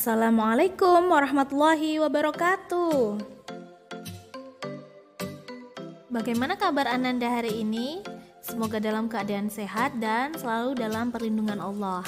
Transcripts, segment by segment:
Assalamualaikum warahmatullahi wabarakatuh. Bagaimana kabar Ananda hari ini? Semoga dalam keadaan sehat dan selalu dalam perlindungan Allah.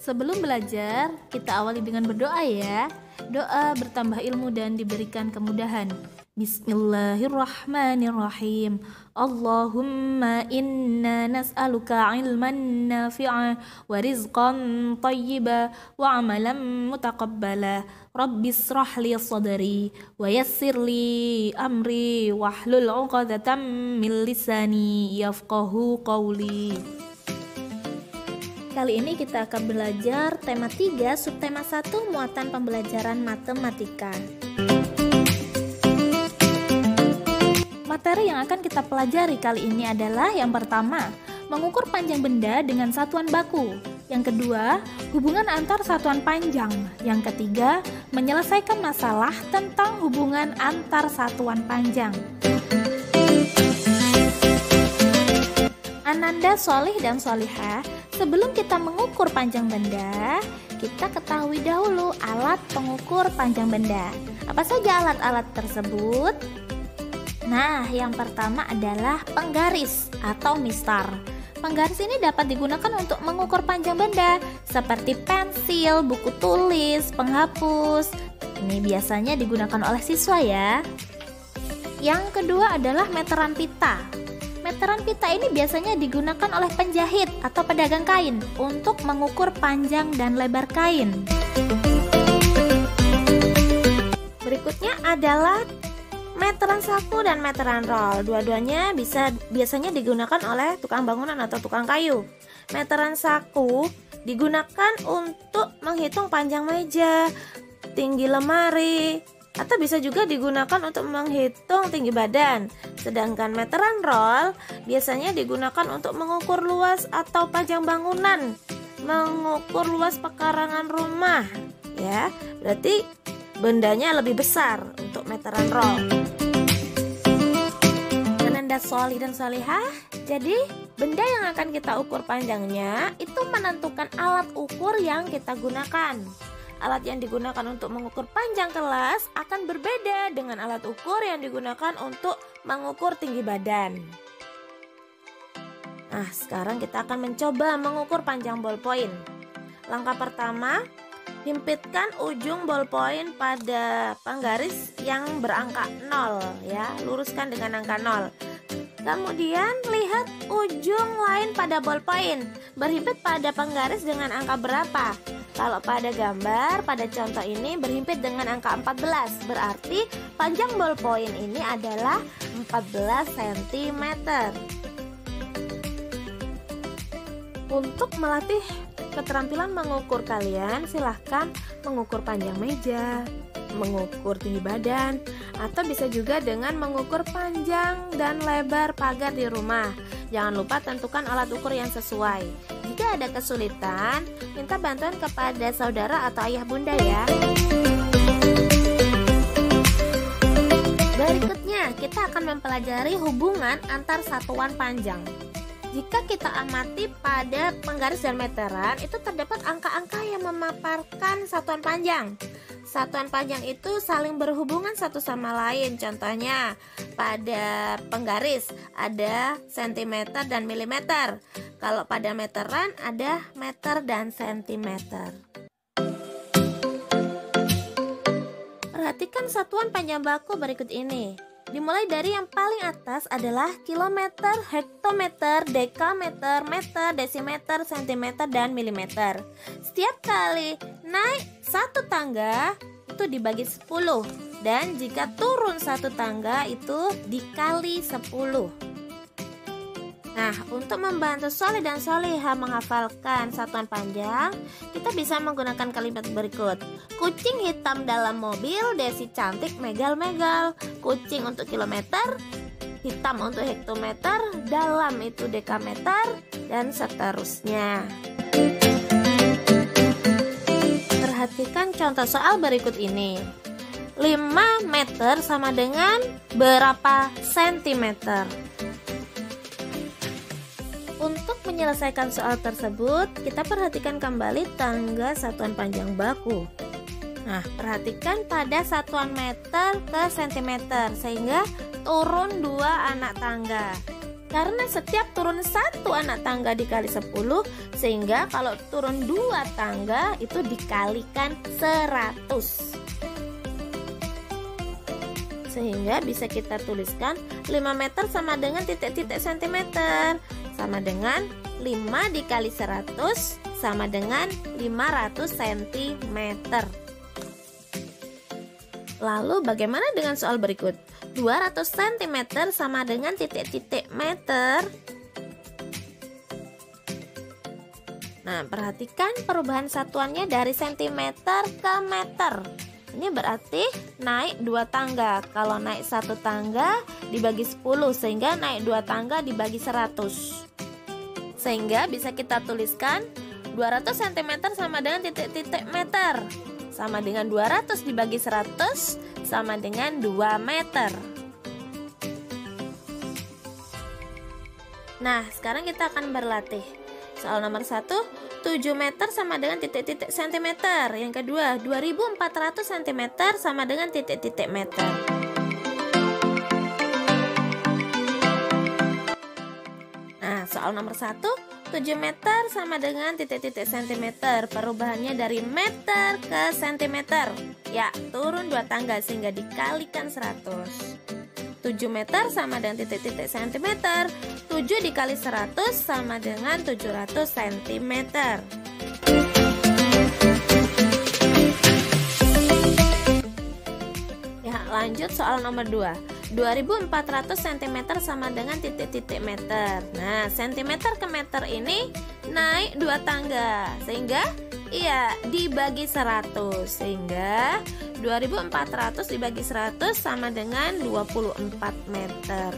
Sebelum belajar, kita awali dengan berdoa ya. Doa bertambah ilmu dan diberikan kemudahan. Bismillahirrahmanirrahim. Allahumma inna nas'aluka ilman nafi'a wa rizqan tayyiba wa amalan mutaqabbala. Rabbis rahli sadri wa yassirli amri wahlul 'uqdatam min lisani yafqahu qawli. Kali ini kita akan belajar tema 3, subtema 1, muatan pembelajaran matematika. Materi yang akan kita pelajari kali ini adalah yang pertama, mengukur panjang benda dengan satuan baku. Yang kedua, hubungan antar satuan panjang. Yang ketiga, menyelesaikan masalah tentang hubungan antar satuan panjang. Ananda Sholih dan Sholihah, sebelum kita mengukur panjang benda, kita ketahui dahulu alat pengukur panjang benda. Apa saja alat-alat tersebut? Nah, yang pertama adalah penggaris atau mistar. Penggaris ini dapat digunakan untuk mengukur panjang benda, seperti pensil, buku tulis, penghapus. Ini biasanya digunakan oleh siswa ya. Yang kedua adalah meteran pita. Meteran pita ini biasanya digunakan oleh penjahit atau pedagang kain untuk mengukur panjang dan lebar kain. Berikutnya adalah meteran saku dan meteran roll. Dua-duanya biasanya digunakan oleh tukang bangunan atau tukang kayu. Meteran saku digunakan untuk menghitung panjang meja, tinggi lemari, atau bisa juga digunakan untuk menghitung tinggi badan. Sedangkan meteran roll biasanya digunakan untuk mengukur luas atau panjang bangunan, mengukur luas pekarangan rumah. Ya, berarti bendanya lebih besar untuk meteran roll. Ananda Sholih dan Sholihah, jadi benda yang akan kita ukur panjangnya itu menentukan alat ukur yang kita gunakan. Alat yang digunakan untuk mengukur panjang kelas akan berbeda dengan alat ukur yang digunakan untuk mengukur tinggi badan. Nah, sekarang kita akan mencoba mengukur panjang ballpoint. Langkah pertama, himpitkan ujung ballpoint pada penggaris yang berangka 0 ya, luruskan dengan angka 0. Kemudian lihat ujung lain pada ballpoint, berhimpit pada penggaris dengan angka berapa? Kalau pada gambar, pada contoh ini berhimpit dengan angka 14, berarti panjang ballpoint ini adalah 14 cm. Untuk melatih keterampilan mengukur kalian, silahkan mengukur panjang meja, mengukur tinggi badan, atau bisa juga dengan mengukur panjang dan lebar pagar di rumah. Jangan lupa tentukan alat ukur yang sesuai. Jika ada kesulitan, minta bantuan kepada saudara atau ayah bunda ya. Berikutnya, kita akan mempelajari hubungan antar satuan panjang. Jika kita amati pada penggaris dan meteran, itu terdapat angka-angka yang memaparkan satuan panjang. Satuan panjang itu saling berhubungan satu sama lain. Contohnya, pada penggaris ada sentimeter dan milimeter. Kalau pada meteran ada meter dan sentimeter. Perhatikan satuan panjang baku berikut ini. Dimulai dari yang paling atas adalah kilometer, hektometer, dekameter, meter, desimeter, sentimeter, dan milimeter. Setiap kali naik satu tangga itu dibagi 10, dan jika turun satu tangga itu dikali 10. Nah, untuk membantu Sholih dan Sholihah menghafalkan satuan panjang, kita bisa menggunakan kalimat berikut. Kucing hitam dalam mobil, Desi cantik megal-megal. Kucing untuk kilometer, hitam untuk hektometer, dalam itu dekameter, dan seterusnya. Perhatikan contoh soal berikut ini. 5 meter sama dengan berapa sentimeter? Untuk menyelesaikan soal tersebut, kita perhatikan kembali tangga satuan panjang baku. Nah, perhatikan pada satuan meter ke sentimeter, sehingga turun 2 anak tangga. Karena setiap turun 1 anak tangga dikali 10, sehingga kalau turun 2 tangga itu dikalikan 100. Sehingga bisa kita tuliskan 5 meter sama dengan titik-titik sentimeter, sama dengan 5 dikali 100 sama dengan 500 cm. Lalu bagaimana dengan soal berikut? 200 cm sama dengan titik-titik meter. Nah, perhatikan perubahan satuannya dari sentimeter ke meter. Ini berarti naik 2 tangga. Kalau naik 1 tangga dibagi 10, sehingga naik 2 tangga dibagi 100. Sehingga bisa kita tuliskan 200 cm sama dengan titik-titik meter. Sama dengan 200 dibagi 100 sama dengan 2 meter. Nah, sekarang kita akan berlatih. Soal nomor 1, 7 meter sama dengan titik-titik sentimeter. Yang kedua, 2400 cm sama dengan titik-titik meter. Nah, soal nomor 1, 7 meter sama dengan titik-titik sentimeter. Perubahannya dari meter ke sentimeter. Ya, turun 2 tangga sehingga dikalikan 100. 7 meter sama dengan titik-titik sentimeter. 7 dikali 100 sama dengan 700 cm. Ya, lanjut soal nomor 2. 2400 cm sama dengan titik-titik meter. Nah, sentimeter ke meter ini naik 2 tangga, sehingga dibagi 100, sehingga 2400 dibagi 100 sama dengan 24 meter.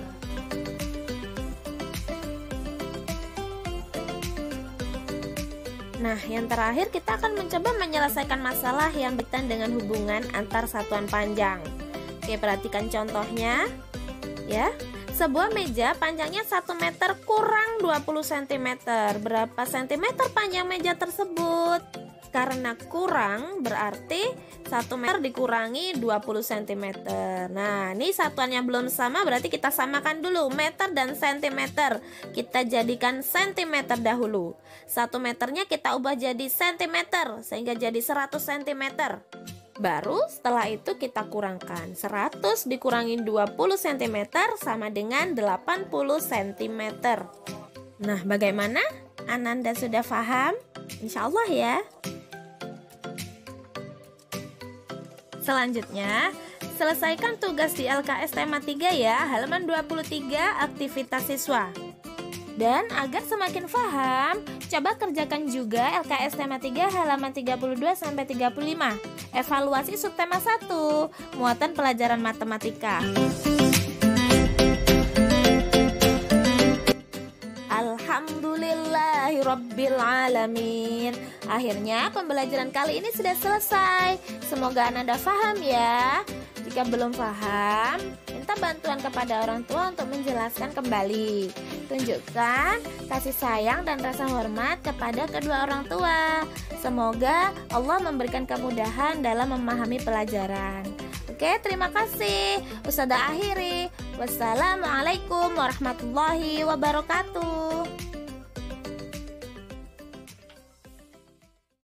Nah, yang terakhir kita akan mencoba menyelesaikan masalah yang berkaitan dengan hubungan antar satuan panjang. Oke, perhatikan contohnya. Ya, sebuah meja panjangnya 1 meter kurang 20 cm. Berapa sentimeter panjang meja tersebut? Karena kurang berarti 1 meter dikurangi 20 cm. Nah, ini satuannya belum sama, berarti kita samakan dulu meter dan sentimeter. Kita jadikan sentimeter dahulu. 1 meternya kita ubah jadi sentimeter, sehingga jadi 100 cm. Baru setelah itu kita kurangkan. 100 dikurangi 20 cm sama dengan 80 cm. Nah, bagaimana? Ananda sudah paham? Insya Allah ya. Selanjutnya, selesaikan tugas di LKS tema 3 ya, halaman 23 aktivitas siswa. Dan agar semakin paham, coba kerjakan juga LKS tema 3 halaman 32 sampai 35. Evaluasi subtema 1, muatan pelajaran matematika. Alhamdulillahirabbil alamin. Akhirnya pembelajaran kali ini sudah selesai. Semoga Ananda paham ya. Jika belum paham, minta bantuan kepada orang tua untuk menjelaskan kembali. Tunjukkan kasih sayang dan rasa hormat kepada kedua orang tua. Semoga Allah memberikan kemudahan dalam memahami pelajaran. Oke, terima kasih. Ustazah akhiri. Wassalamualaikum warahmatullahi wabarakatuh.